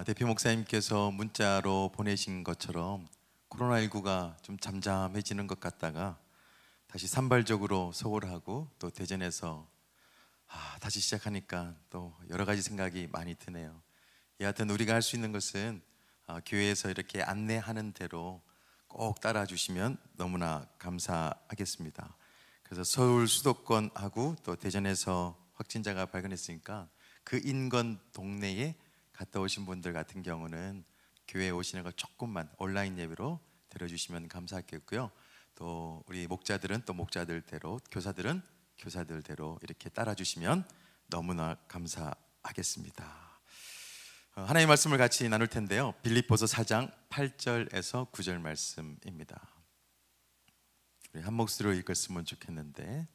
대표 목사님께서 문자로 보내신 것처럼 코로나19가 좀 잠잠해지는 것 같다가 다시 산발적으로 서울하고 또 대전에서 다시 시작하니까 또 여러 가지 생각이 많이 드네요. 여하튼 우리가 할 수 있는 것은 교회에서 이렇게 안내하는 대로 꼭 따라 주시면 너무나 감사하겠습니다. 그래서 서울 수도권하고 또 대전에서 확진자가 발견했으니까 그 인근 동네에 갔다 오신 분들 같은 경우는 교회에 오시는 걸 조금만 온라인 예배로 들어주시면 감사하겠고요. 또 우리 목자들은 또 목자들대로, 교사들은 교사들대로 이렇게 따라주시면 너무나 감사하겠습니다. 하나님의 말씀을 같이 나눌 텐데요. 빌립보서 4장 8절에서 9절 말씀입니다. 우리 한 목소리로 읽었으면 좋겠는데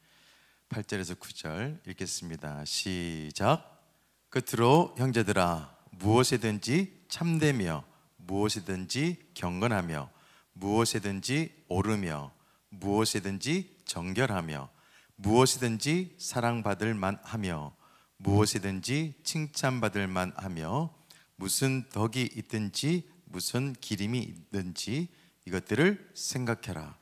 8절에서 9절 읽겠습니다. 시작. 끝으로 형제들아, 무엇이든지 참되며 무엇이든지 경건하며 무엇이든지 옳으며 무엇이든지 정결하며 무엇이든지 사랑받을 만하며 무엇이든지 칭찬받을 만하며 무슨 덕이 있든지 무슨 기림이 있든지 이것들을 생각해라.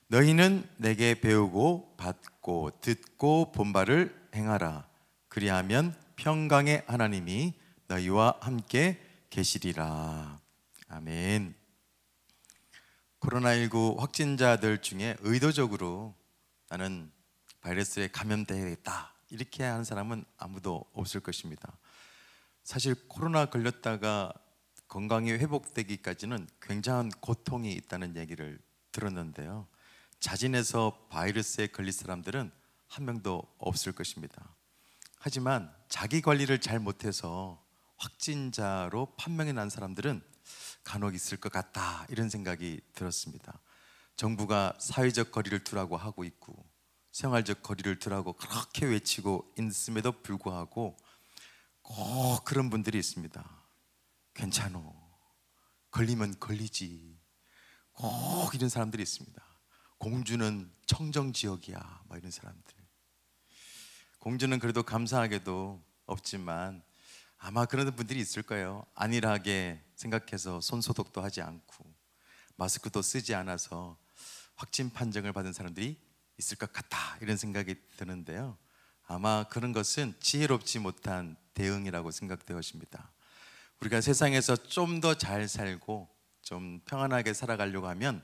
너희는 내게 배우고 받고 듣고 본 바를 행하라. 그리하면 평강의 하나님이 너희와 함께 계시리라. 아멘. 코로나19 확진자들 중에 의도적으로 나는 바이러스에 감염되어야겠다 이렇게 하는 사람은 아무도 없을 것입니다. 사실 코로나 걸렸다가 건강이 회복되기까지는 굉장한 고통이 있다는 얘기를 들었는데요, 자진해서 바이러스에 걸릴 사람들은 한 명도 없을 것입니다. 하지만 자기 관리를 잘 못해서 확진자로 판명이 난 사람들은 간혹 있을 것 같다 이런 생각이 들었습니다. 정부가 사회적 거리를 두라고 하고 있고 생활적 거리를 두라고 그렇게 외치고 있음에도 불구하고 꼭 그런 분들이 있습니다. 괜찮어, 걸리면 걸리지, 꼭 이런 사람들이 있습니다. 공주는 청정지역이야 뭐 이런 사람들. 공주는 그래도 감사하게도 없지만 아마 그런 분들이 있을 거예요. 안일하게 생각해서 손소독도 하지 않고 마스크도 쓰지 않아서 확진 판정을 받은 사람들이 있을 것 같다 이런 생각이 드는데요, 아마 그런 것은 지혜롭지 못한 대응이라고 생각되어집니다. 우리가 세상에서 좀 더 잘 살고 좀 평안하게 살아가려고 하면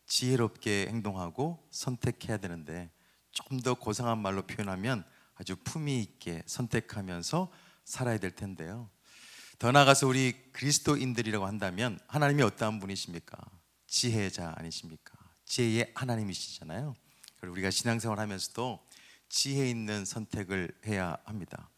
지혜롭게 행동하고 선택해야 되는데, 좀 더 고상한 말로 표현하면 아주 품위 있게 선택하면서 살아야 될 텐데요, 더 나아가서 우리 그리스도인들이라고 한다면 하나님이 어떠한 분이십니까? 지혜자 아니십니까? 지혜의 하나님이시잖아요. 그리고 우리가 신앙생활 하면서도 지혜 있는 선택을 해야 합니다.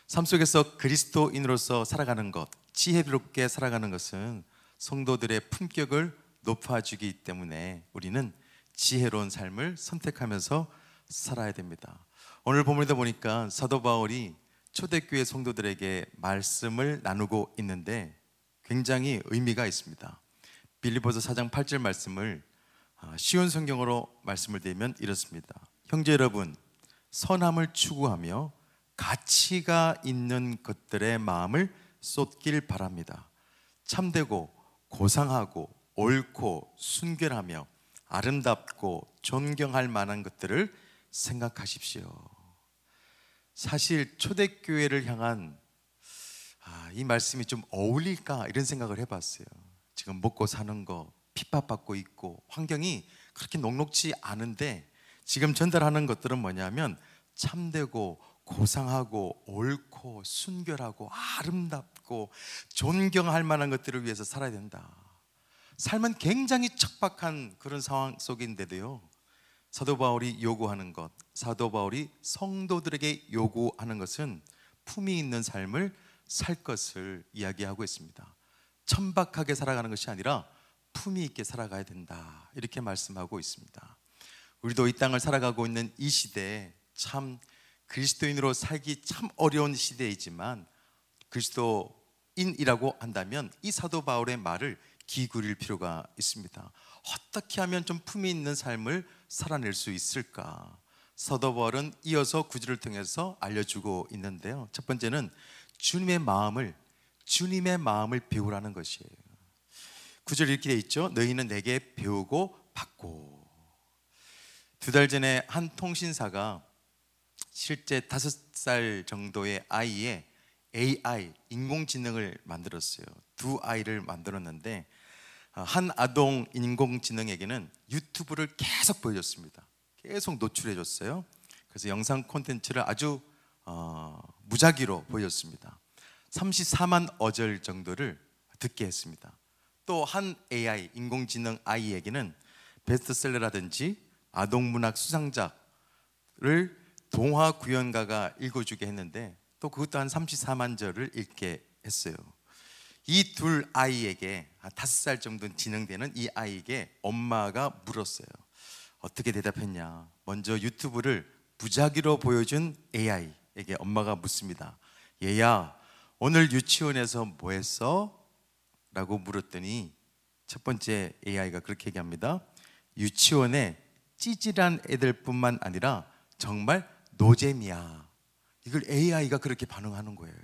삶 속에서 그리스도인으로서 살아가는 것, 지혜롭게 살아가는 것은 성도들의 품격을 높아주기 때문에 우리는 지혜로운 삶을 선택하면서 살아야 됩니다. 오늘 본문에도 보니까 사도 바울이 초대교회 성도들에게 말씀을 나누고 있는데 굉장히 의미가 있습니다. 빌립보서 4장 8절 말씀을 쉬운 성경으로 말씀을 드리면 이렇습니다. 형제 여러분, 선함을 추구하며 가치가 있는 것들의 마음을 쏟길 바랍니다. 참되고 고상하고 옳고 순결하며 아름답고 존경할 만한 것들을 생각하십시오. 사실 초대교회를 향한 이 말씀이 좀 어울릴까 이런 생각을 해봤어요. 지금 먹고 사는 거 핍박받고 있고 환경이 그렇게 녹록지 않은데 지금 전달하는 것들은 뭐냐면 참되고 고상하고 옳고 순결하고 아름답고 존경할 만한 것들을 위해서 살아야 된다. 삶은 굉장히 척박한 그런 상황 속인데도요, 사도 바울이 요구하는 것, 사도 바울이 성도들에게 요구하는 것은 품위 있는 삶을 살 것을 이야기하고 있습니다. 천박하게 살아가는 것이 아니라 품위 있게 살아가야 된다 이렇게 말씀하고 있습니다. 우리도 이 땅을 살아가고 있는 이 시대에 참 그리스도인으로 살기 참 어려운 시대이지만 그리스도인이라고 한다면 이 사도 바울의 말을 기울일 필요가 있습니다. 어떻게 하면 좀 품위 있는 삶을 살아낼 수 있을까? 사도 바울은 이어서 구절을 통해서 알려주고 있는데요, 첫 번째는 주님의 마음을 주님의 마음을 배우라는 것이에요. 구절 이렇게 돼 있죠. 너희는 내게 배우고 받고. 2달 전에 한 통신사가 실제 5살 정도의 아이의 AI, 인공지능을 만들었어요. 2아이를 만들었는데 한 아동 인공지능에게는 유튜브를 계속 보여줬습니다. 계속 노출해줬어요. 그래서 영상 콘텐츠를 아주 무작위로 보여줬습니다. 34만 어절 정도를 듣게 했습니다. 또 한 AI, 인공지능 아이에게는 베스트셀러라든지 아동문학 수상작을 동화 구연가가 읽어주게 했는데 또 그것도 한 34만 절을 읽게 했어요. 이 2아이에게 5살 정도 진행되는 이 아이에게 엄마가 물었어요. 어떻게 대답했냐? 먼저 유튜브를 무작위로 보여준 AI에게 엄마가 묻습니다. 얘야, 오늘 유치원에서 뭐 했어? 라고 물었더니 첫 번째 AI가 그렇게 얘기합니다. 유치원에 찌질한 애들뿐만 아니라 정말 노잼이야. 이걸 AI가 그렇게 반응하는 거예요.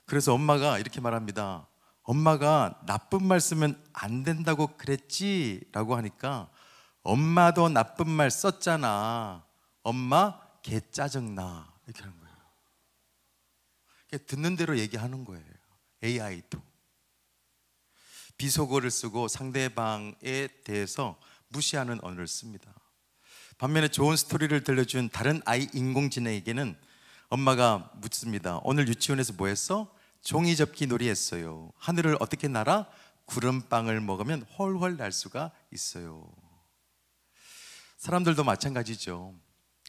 그래서 엄마가 이렇게 말합니다. 엄마가 나쁜 말 쓰면 안 된다고 그랬지? 라고 하니까 엄마도 나쁜 말 썼잖아. 엄마 개 짜증나. 이렇게 하는 거예요. 듣는 대로 얘기하는 거예요. AI도 비속어를 쓰고 상대방에 대해서 무시하는 언어를 씁니다. 반면에 좋은 스토리를 들려준 다른 아이 인공지능에게는 엄마가 묻습니다. 오늘 유치원에서 뭐 했어? 종이접기 놀이 했어요. 하늘을 어떻게 날아? 구름빵을 먹으면 훨훨 날 수가 있어요. 사람들도 마찬가지죠.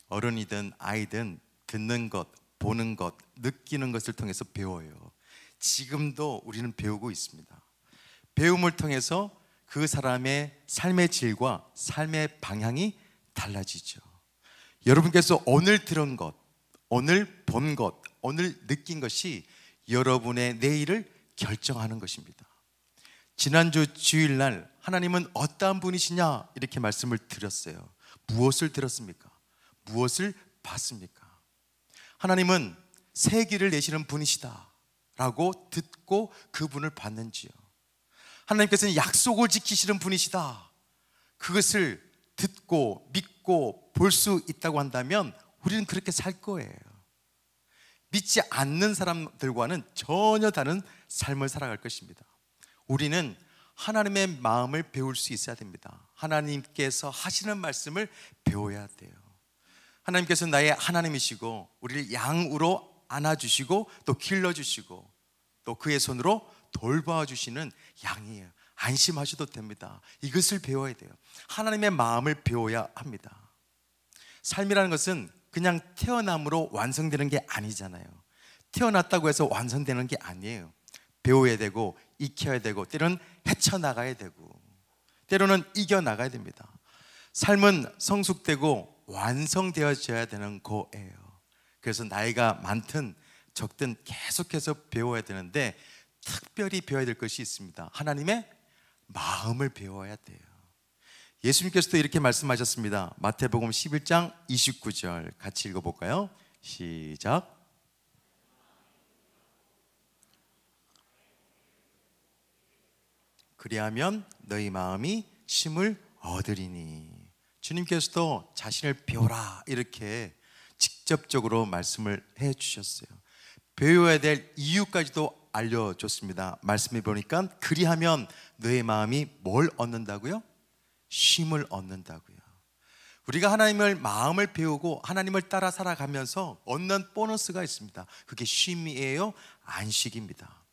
어른이든 아이든 듣는 것, 보는 것, 느끼는 것을 통해서 배워요. 지금도 우리는 배우고 있습니다. 배움을 통해서 그 사람의 삶의 질과 삶의 방향이 달라지죠. 여러분께서 오늘 들은 것, 오늘 본 것, 오늘 느낀 것이 여러분의 내일을 결정하는 것입니다. 지난주 주일날 하나님은 어떠한 분이시냐 이렇게 말씀을 드렸어요. 무엇을 들었습니까? 무엇을 봤습니까? 하나님은 새 길을 내시는 분이시다 라고 듣고 그분을 봤는지요? 하나님께서는 약속을 지키시는 분이시다, 그것을 듣고 믿고 볼 수 있다고 한다면 우리는 그렇게 살 거예요. 믿지 않는 사람들과는 전혀 다른 삶을 살아갈 것입니다. 우리는 하나님의 마음을 배울 수 있어야 됩니다. 하나님께서 하시는 말씀을 배워야 돼요. 하나님께서는 나의 하나님이시고 우리를 양으로 안아주시고 또 길러주시고 또 그의 손으로 돌봐주시는 양이에요. 안심하셔도 됩니다. 이것을 배워야 돼요. 하나님의 마음을 배워야 합니다. 삶이라는 것은 그냥 태어남으로 완성되는 게 아니잖아요. 태어났다고 해서 완성되는 게 아니에요. 배워야 되고 익혀야 되고 때로는 헤쳐나가야 되고 때로는 이겨나가야 됩니다. 삶은 성숙되고 완성되어져야 되는 거예요. 그래서 나이가 많든 적든 계속해서 배워야 되는데 특별히 배워야 될 것이 있습니다. 하나님의 마음을 배워야 돼요. 예수님께서도 이렇게 말씀하셨습니다. 마태복음 11장 29절 같이 읽어볼까요? 시작. 그리하면 너희 마음이 쉼을 얻으리니. 주님께서도 자신을 배워라 이렇게 직접적으로 말씀을 해 주셨어요. 배워야 될 이유까지도 알려줬습니다. 말씀해 보니까 그리하면 너의 마음이 뭘 얻는다고요? 쉼을 얻는다고요. 우리가 하나님을 마음을 배우고 하나님을 따라 살아가면서 얻는 보너스가 있습니다. 그게 쉼이에요? 안식입니다.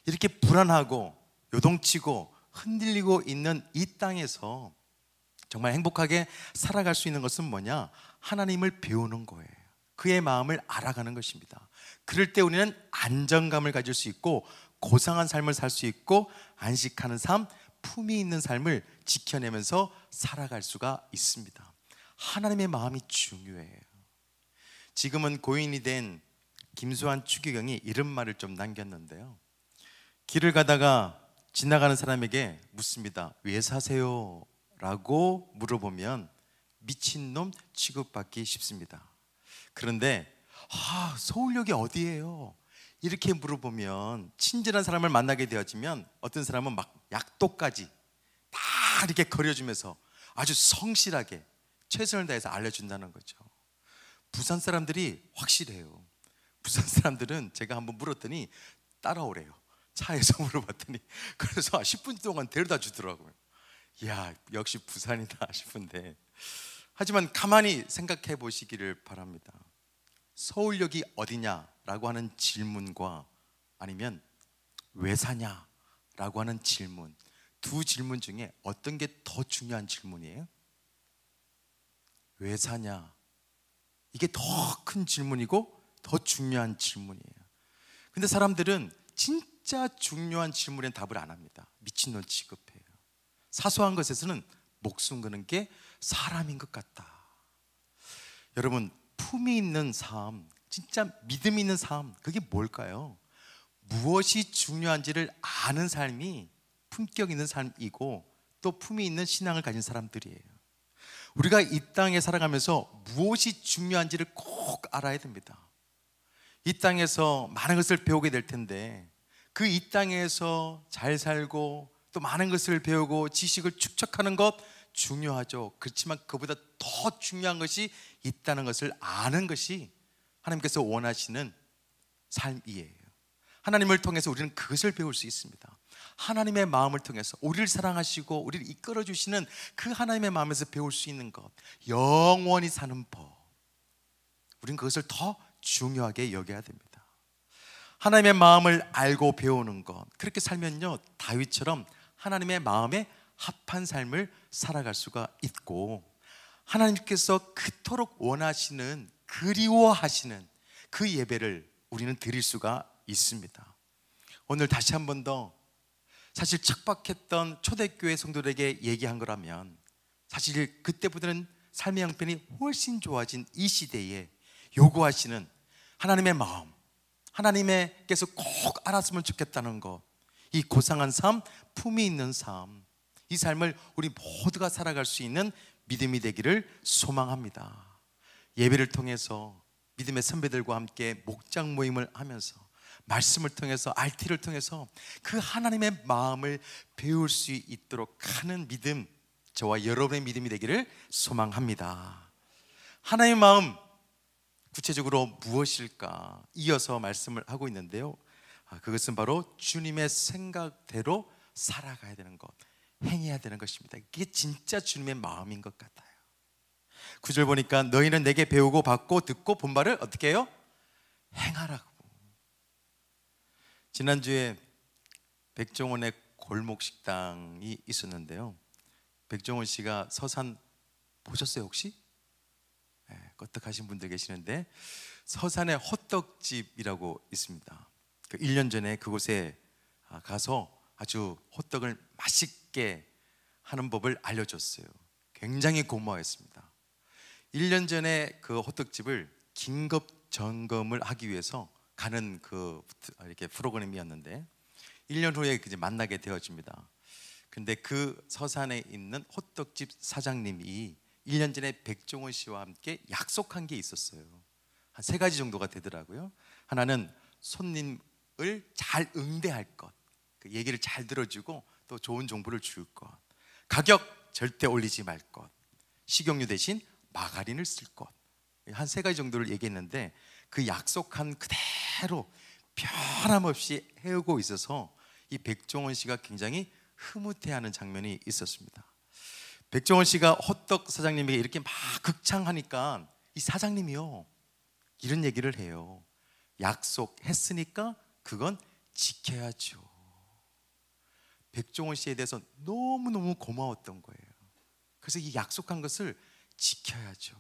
이렇게 불안하고 요동치고 흔들리고 있는 이 땅에서 정말 행복하게 살아갈 수 있는 것은 뭐냐? 하나님을 배우는 거예요. 그의 마음을 알아가는 것입니다. 그럴 때 우리는 안정감을 가질 수 있고 고상한 삶을 살 수 있고 안식하는 삶, 품위 있는 삶을 지켜내면서 살아갈 수가 있습니다. 하나님의 마음이 중요해요. 지금은 고인이 된 김수환 추기경이 이런 말을 좀 남겼는데요. 길을 가다가 지나가는 사람에게 묻습니다. 왜 사세요? 라고 물어보면 미친놈 취급받기 쉽습니다. 그런데 서울역이 어디예요? 이렇게 물어보면 친절한 사람을 만나게 되어지면 어떤 사람은 막 약도까지 다 이렇게 거려주면서 아주 성실하게 최선을 다해서 알려준다는 거죠. 부산 사람들이 확실해요. 부산 사람들은 제가 한번 물었더니 따라오래요. 차에서 물어봤더니 그래서 10분 동안 데려다 주더라고요. 이야, 역시 부산이다 싶은데, 하지만 가만히 생각해 보시기를 바랍니다. 서울역이 어디냐라고 하는 질문과 아니면 왜 사냐라고 하는 질문, 두 질문 중에 어떤 게 더 중요한 질문이에요? 왜 사냐? 이게 더 큰 질문이고 더 중요한 질문이에요. 근데 사람들은 진짜 중요한 질문에 답을 안 합니다. 미친놈 취급해요. 사소한 것에서는 목숨 거는 게 사람인 것 같다. 여러분, 품이 있는 삶, 진짜 믿음 있는 삶, 그게 뭘까요? 무엇이 중요한지를 아는 삶이 품격 있는 삶이고 또 품이 있는 신앙을 가진 사람들이에요. 우리가 이 땅에 살아가면서 무엇이 중요한지를 꼭 알아야 됩니다. 이 땅에서 많은 것을 배우게 될 텐데 그 이 땅에서 잘 살고 또 많은 것을 배우고 지식을 축적하는 것 중요하죠. 그렇지만 그보다 더 중요한 것이 있다는 것을 아는 것이 하나님께서 원하시는 삶이에요. 하나님을 통해서 우리는 그것을 배울 수 있습니다. 하나님의 마음을 통해서 우리를 사랑하시고 우리를 이끌어 주시는 그 하나님의 마음에서 배울 수 있는 것, 영원히 사는 법, 우리는 그것을 더 중요하게 여겨야 됩니다. 하나님의 마음을 알고 배우는 것, 그렇게 살면요 다윗처럼 하나님의 마음에 합한 삶을 살아갈 수가 있고, 하나님께서 그토록 원하시는, 그리워하시는 그 예배를 우리는 드릴 수가 있습니다. 오늘 다시 한 번 더, 사실 척박했던 초대교회 성도들에게 얘기한 거라면 사실 그때보다는 삶의 형편이 훨씬 좋아진 이 시대에 요구하시는 하나님의 마음, 하나님께서 꼭 알았으면 좋겠다는 것, 이 고상한 삶, 품이 있는 삶, 이 삶을 우리 모두가 살아갈 수 있는 믿음이 되기를 소망합니다. 예배를 통해서 믿음의 선배들과 함께 목장 모임을 하면서 말씀을 통해서, RT를 통해서 그 하나님의 마음을 배울 수 있도록 하는 믿음, 저와 여러분의 믿음이 되기를 소망합니다. 하나님의 마음, 구체적으로 무엇일까? 이어서 말씀을 하고 있는데요, 그것은 바로 주님의 생각대로 살아가야 되는 것, 행해야 되는 것입니다. 이게 진짜 주님의 마음인 것 같아요. 9절 보니까 너희는 내게 배우고 받고 듣고 본 바를 어떻게 해요? 행하라고. 지난주에 백종원의 골목식당이 있었는데요, 백종원 씨가 서산 보셨어요 혹시? 네, 껐떡하신 분들 계시는데 서산에 호떡집이라고 있습니다. 1년 전에 그곳에 가서 아주 호떡을 맛있게 하는 법을 알려줬어요. 굉장히 고마워했습니다. 1년 전에 그 호떡집을 긴급 점검을 하기 위해서 가는 그 이렇게 프로그램이었는데 1년 후에 이제 만나게 되어집니다. 근데 그 서산에 있는 호떡집 사장님이 1년 전에 백종원 씨와 함께 약속한 게 있었어요. 한 3가지 정도가 되더라고요. 하나는 손님을 잘 응대할 것, 그 얘기를 잘 들어주고 또 좋은 정보를 줄 것, 가격 절대 올리지 말 것, 식용유 대신 마가린을 쓸 것, 한 3가지 정도를 얘기했는데 그 약속한 그대로 변함없이 해오고 있어서 이 백종원 씨가 굉장히 흐뭇해하는 장면이 있었습니다. 백종원 씨가 호떡 사장님에게 이렇게 막 극찬하니까 이 사장님이요 이런 얘기를 해요. 약속했으니까 그건 지켜야죠. 백종원 씨에 대해서 너무너무 고마웠던 거예요. 그래서 이 약속한 것을 지켜야죠.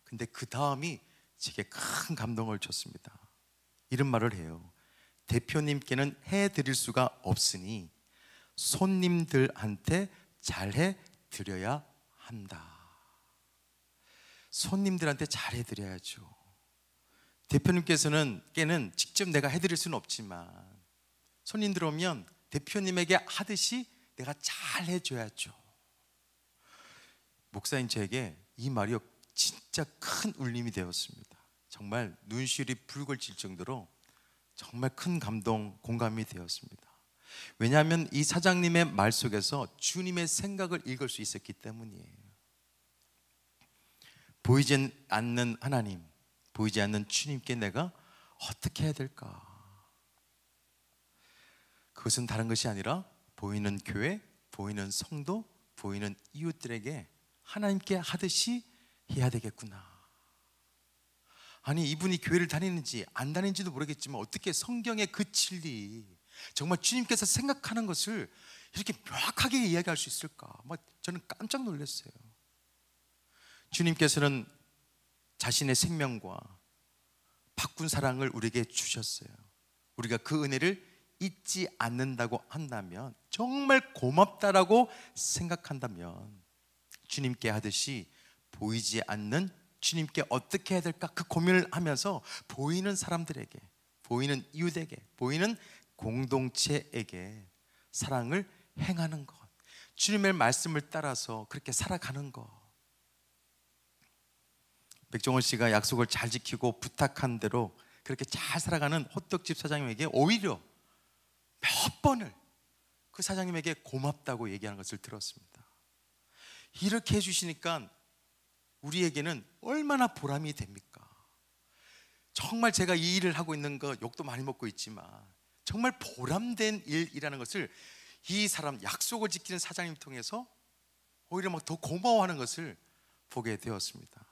근데 그 다음이 제게 큰 감동을 줬습니다. 이런 말을 해요. 대표님께는 해드릴 수가 없으니 손님들한테 잘해 드려야 한다. 손님들한테 잘해 드려야죠. 대표님께서는 직접 내가 해드릴 수는 없지만 손님들 오면 대표님에게 하듯이 내가 잘 해줘야죠. 목사님 저에게 이 말이 진짜 큰 울림이 되었습니다. 정말 눈시울이 붉어질 정도로 정말 큰 감동, 공감이 되었습니다. 왜냐하면 이 사장님의 말 속에서 주님의 생각을 읽을 수 있었기 때문이에요. 보이지 않는 하나님, 보이지 않는 주님께 내가 어떻게 해야 될까? 그것은 다른 것이 아니라 보이는 교회, 보이는 성도, 보이는 이웃들에게 하나님께 하듯이 해야 되겠구나. 아니, 이분이 교회를 다니는지 안 다니는지도 모르겠지만 어떻게 성경의 그 진리, 정말 주님께서 생각하는 것을 이렇게 명확하게 이야기할 수 있을까? 저는 깜짝 놀랐어요. 주님께서는 자신의 생명과 바꾼 사랑을 우리에게 주셨어요. 우리가 그 은혜를 잊지 않는다고 한다면, 정말 고맙다라고 생각한다면 주님께 하듯이 보이지 않는 주님께 어떻게 해야 될까? 그 고민을 하면서 보이는 사람들에게, 보이는 이웃에게, 보이는 공동체에게 사랑을 행하는 것, 주님의 말씀을 따라서 그렇게 살아가는 것. 백종원 씨가 약속을 잘 지키고 부탁한 대로 그렇게 잘 살아가는 호떡집 사장님에게 오히려 몇 번을 그 사장님에게 고맙다고 얘기하는 것을 들었습니다. 이렇게 해주시니까 우리에게는 얼마나 보람이 됩니까? 정말 제가 이 일을 하고 있는 거 욕도 많이 먹고 있지만 정말 보람된 일이라는 것을 이 사람, 약속을 지키는 사장님 통해서 오히려 더 고마워하는 것을 보게 되었습니다.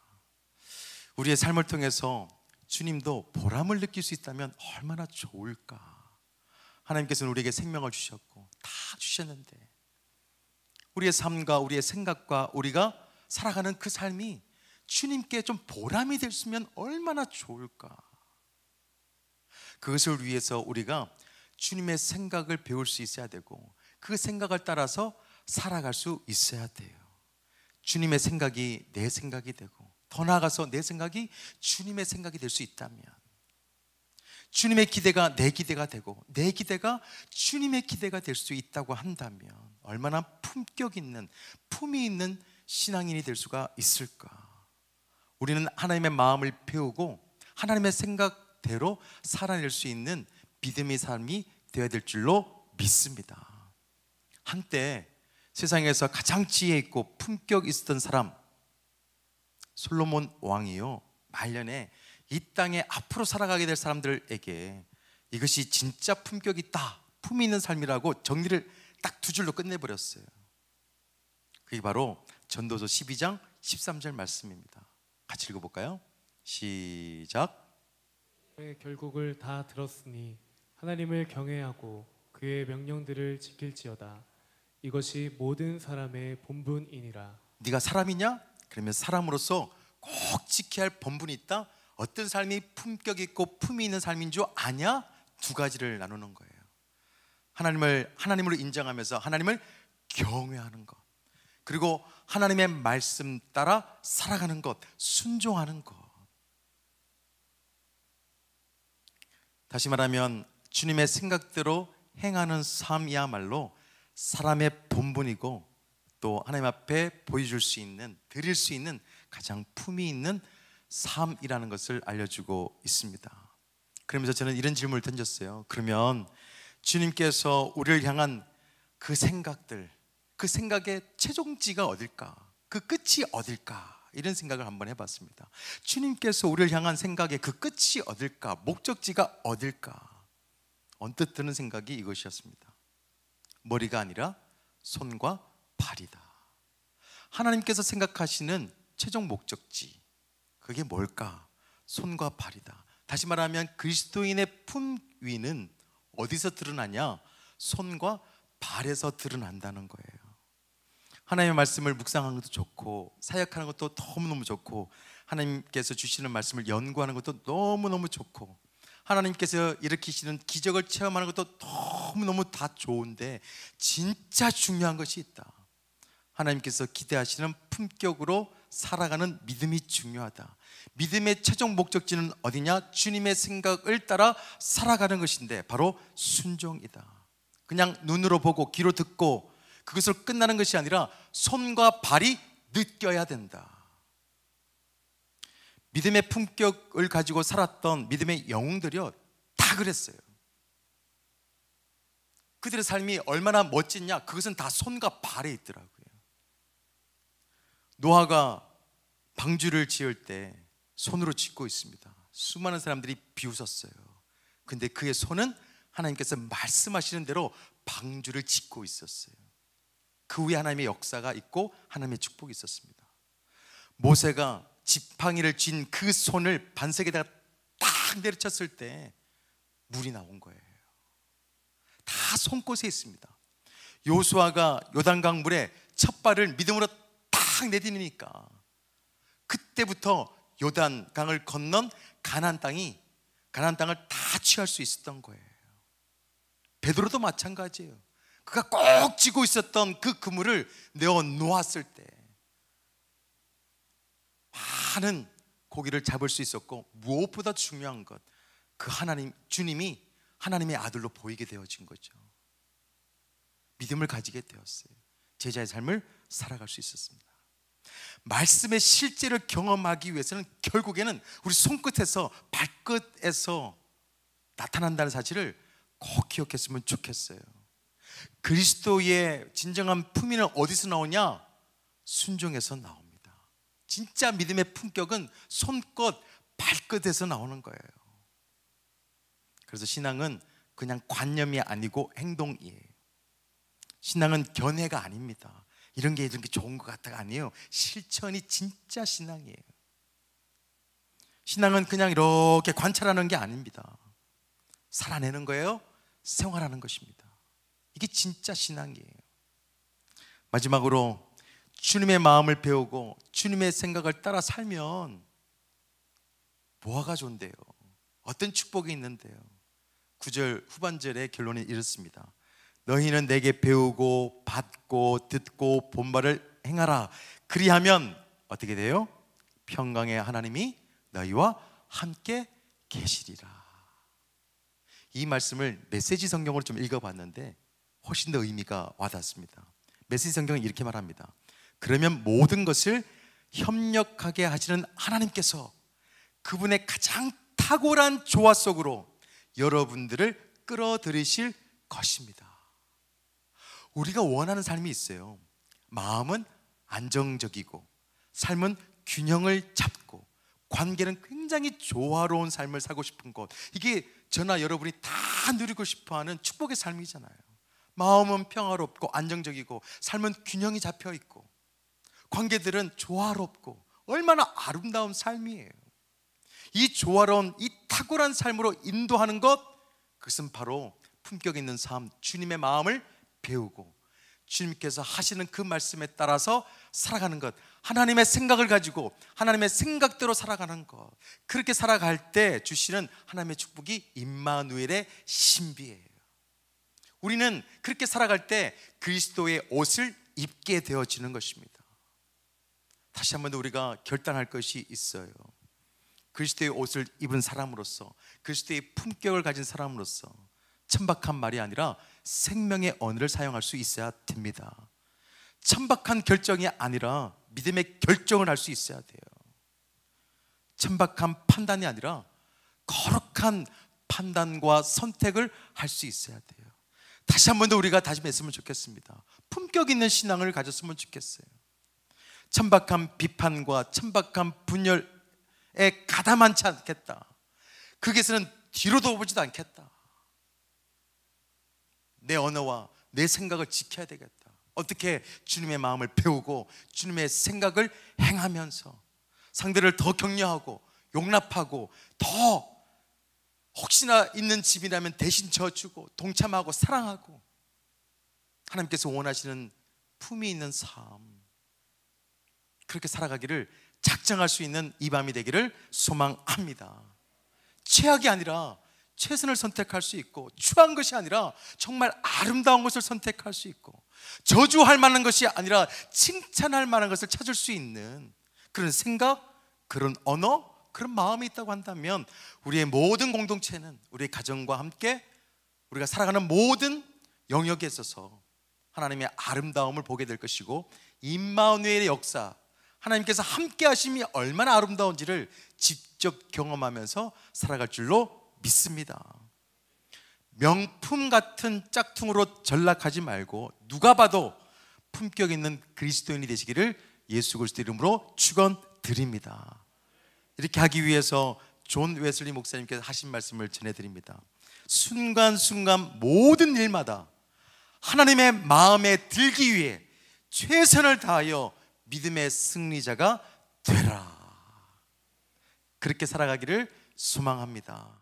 우리의 삶을 통해서 주님도 보람을 느낄 수 있다면 얼마나 좋을까? 하나님께서는 우리에게 생명을 주셨고 다 주셨는데 우리의 삶과 우리의 생각과 우리가 살아가는 그 삶이 주님께 좀 보람이 될 수 있으면 얼마나 좋을까? 그것을 위해서 우리가 주님의 생각을 배울 수 있어야 되고 그 생각을 따라서 살아갈 수 있어야 돼요. 주님의 생각이 내 생각이 되고 더 나아가서 내 생각이 주님의 생각이 될 수 있다면, 주님의 기대가 내 기대가 되고 내 기대가 주님의 기대가 될 수 있다고 한다면 얼마나 품격 있는, 품위 있는 신앙인이 될 수가 있을까? 우리는 하나님의 마음을 배우고 하나님의 생각대로 살아낼 수 있는 믿음의 삶이 되어야 될 줄로 믿습니다. 한때 세상에서 가장 지혜 있고 품격 있었던 사람 솔로몬 왕이요, 말년에 이 땅에 앞으로 살아가게 될 사람들에게 이것이 진짜 품격 있다, 품위 있는 삶이라고 정리를 딱 두 줄로 끝내버렸어요. 그게 바로 전도서 12장 13절 말씀입니다. 같이 읽어볼까요? 시작. 결국을 다 들었으니 하나님을 경외하고 그의 명령들을 지킬지어다. 이것이 모든 사람의 본분이니라. 네가 사람이냐? 그러면 사람으로서 꼭 지켜야 할 본분이 있다. 어떤 삶이 품격 있고 품위 있는 삶인 줄 아냐? 두 가지를 나누는 거예요. 하나님으로 인정하면서 하나님을 경외하는 것, 그리고 하나님의 말씀 따라 살아가는 것, 순종하는 것. 다시 말하면 주님의 생각대로 행하는 삶이야말로 사람의 본분이고 또 하나님 앞에 보여줄 수 있는, 드릴 수 있는 가장 품위 있는 삶이라는 것을 알려주고 있습니다. 그러면서 저는 이런 질문을 던졌어요. 그러면 주님께서 우리를 향한 그 생각들, 그 생각의 최종지가 어딜까? 그 끝이 어딜까? 이런 생각을 한번 해봤습니다. 주님께서 우리를 향한 생각의 그 끝이 어딜까? 목적지가 어딜까? 언뜻 드는 생각이 이것이었습니다. 머리가 아니라 손과 발이다. 하나님께서 생각하시는 최종 목적지, 그게 뭘까? 손과 발이다. 다시 말하면 그리스도인의 품위는 어디서 드러나냐? 손과 발에서 드러난다는 거예요. 하나님의 말씀을 묵상하는 것도 좋고 사역하는 것도 너무너무 좋고 하나님께서 주시는 말씀을 연구하는 것도 너무너무 좋고 하나님께서 일으키시는 기적을 체험하는 것도 너무너무 다 좋은데 진짜 중요한 것이 있다. 하나님께서 기대하시는 품격으로 살아가는 믿음이 중요하다. 믿음의 최종 목적지는 어디냐? 주님의 생각을 따라 살아가는 것인데 바로 순종이다. 그냥 눈으로 보고 귀로 듣고 그것으로 끝나는 것이 아니라 손과 발이 느껴야 된다. 믿음의 품격을 가지고 살았던 믿음의 영웅들이요, 다 그랬어요. 그들의 삶이 얼마나 멋졌냐, 그것은 다 손과 발에 있더라고요. 노아가 방주를 지을 때 손으로 짓고 있습니다. 수많은 사람들이 비웃었어요. 근데 그의 손은 하나님께서 말씀하시는 대로 방주를 짓고 있었어요. 그 위에 하나님의 역사가 있고 하나님의 축복이 있었습니다. 모세가 지팡이를 쥔 그 손을 반석에다가 딱 내려쳤을 때 물이 나온 거예요. 다 손끝에 있습니다. 요수아가 요단강 물에 첫 발을 믿음으로 딱 내디디니까 그때부터 요단강을 건넌 가나안 땅을 다 취할 수 있었던 거예요. 베드로도 마찬가지예요. 그가 꼭 쥐고 있었던 그 그물을 내어 놓았을 때 많은 고기를 잡을 수 있었고, 무엇보다 중요한 것, 그 주님이 하나님의 아들로 보이게 되어진 거죠. 믿음을 가지게 되었어요. 제자의 삶을 살아갈 수 있었습니다. 말씀의 실제를 경험하기 위해서는 결국에는 우리 손끝에서 발끝에서 나타난다는 사실을 꼭 기억했으면 좋겠어요. 그리스도의 진정한 품위는 어디서 나오냐? 순종에서 나옵니다. 진짜 믿음의 품격은 손끝, 발끝에서 나오는 거예요. 그래서 신앙은 그냥 관념이 아니고 행동이에요. 신앙은 견해가 아닙니다. 이런 게 좋은 것 같다가 아니에요. 실천이 진짜 신앙이에요. 신앙은 그냥 이렇게 관찰하는 게 아닙니다. 살아내는 거예요. 생활하는 것입니다. 이게 진짜 신앙이에요. 마지막으로 주님의 마음을 배우고 주님의 생각을 따라 살면 뭐가 좋은데요? 어떤 축복이 있는데요? 9절 후반절의 결론이 이렇습니다. 너희는 내게 배우고 받고 듣고 본 바를 행하라. 그리하면 어떻게 돼요? 평강의 하나님이 너희와 함께 계시리라. 이 말씀을 메시지 성경으로 좀 읽어봤는데 훨씬 더 의미가 와닿습니다. 메시지 성경은 이렇게 말합니다. 그러면 모든 것을 협력하게 하시는 하나님께서 그분의 가장 탁월한 조화 속으로 여러분들을 끌어들이실 것입니다. 우리가 원하는 삶이 있어요. 마음은 안정적이고 삶은 균형을 잡고 관계는 굉장히 조화로운 삶을 살고 싶은 것, 이게 저나 여러분이 다 누리고 싶어하는 축복의 삶이잖아요. 마음은 평화롭고 안정적이고 삶은 균형이 잡혀 있고 관계들은 조화롭고 얼마나 아름다운 삶이에요. 이 조화로운 이 탁월한 삶으로 인도하는 것, 그것은 바로 품격 있는 삶, 주님의 마음을 배우고 주님께서 하시는 그 말씀에 따라서 살아가는 것, 하나님의 생각을 가지고 하나님의 생각대로 살아가는 것, 그렇게 살아갈 때 주시는 하나님의 축복이 임마누엘의 신비예요. 우리는 그렇게 살아갈 때 그리스도의 옷을 입게 되어지는 것입니다. 다시 한번 더 우리가 결단할 것이 있어요. 그리스도의 옷을 입은 사람으로서, 그리스도의 품격을 가진 사람으로서 천박한 말이 아니라 생명의 언어를 사용할 수 있어야 됩니다. 천박한 결정이 아니라 믿음의 결정을 할 수 있어야 돼요. 천박한 판단이 아니라 거룩한 판단과 선택을 할 수 있어야 돼요. 다시 한 번 더 우리가 다짐했으면 좋겠습니다. 품격 있는 신앙을 가졌으면 좋겠어요. 천박한 비판과 천박한 분열에 가담하지 않겠다. 거기에서는 뒤로도 보지도 않겠다. 내 언어와 내 생각을 지켜야 되겠다. 어떻게? 주님의 마음을 배우고 주님의 생각을 행하면서 상대를 더 격려하고 용납하고, 더 혹시나 있는 집이라면 대신 져주고 동참하고 사랑하고, 하나님께서 원하시는 품이 있는 삶, 그렇게 살아가기를 작정할 수 있는 이 밤이 되기를 소망합니다. 최악이 아니라 최선을 선택할 수 있고, 추한 것이 아니라 정말 아름다운 것을 선택할 수 있고, 저주할 만한 것이 아니라 칭찬할 만한 것을 찾을 수 있는 그런 생각, 그런 언어, 그런 마음이 있다고 한다면 우리의 모든 공동체는, 우리의 가정과 함께 우리가 살아가는 모든 영역에 있어서 하나님의 아름다움을 보게 될 것이고, 임마누엘의 역사, 하나님께서 함께 하심이 얼마나 아름다운지를 직접 경험하면서 살아갈 줄로 믿습니다. 명품 같은 짝퉁으로 전락하지 말고 누가 봐도 품격 있는 그리스도인이 되시기를 예수 그리스도 이름으로 축원드립니다. 이렇게 하기 위해서 존 웨슬리 목사님께서 하신 말씀을 전해드립니다. 순간순간 모든 일마다 하나님의 마음에 들기 위해 최선을 다하여 믿음의 승리자가 되라. 그렇게 살아가기를 소망합니다.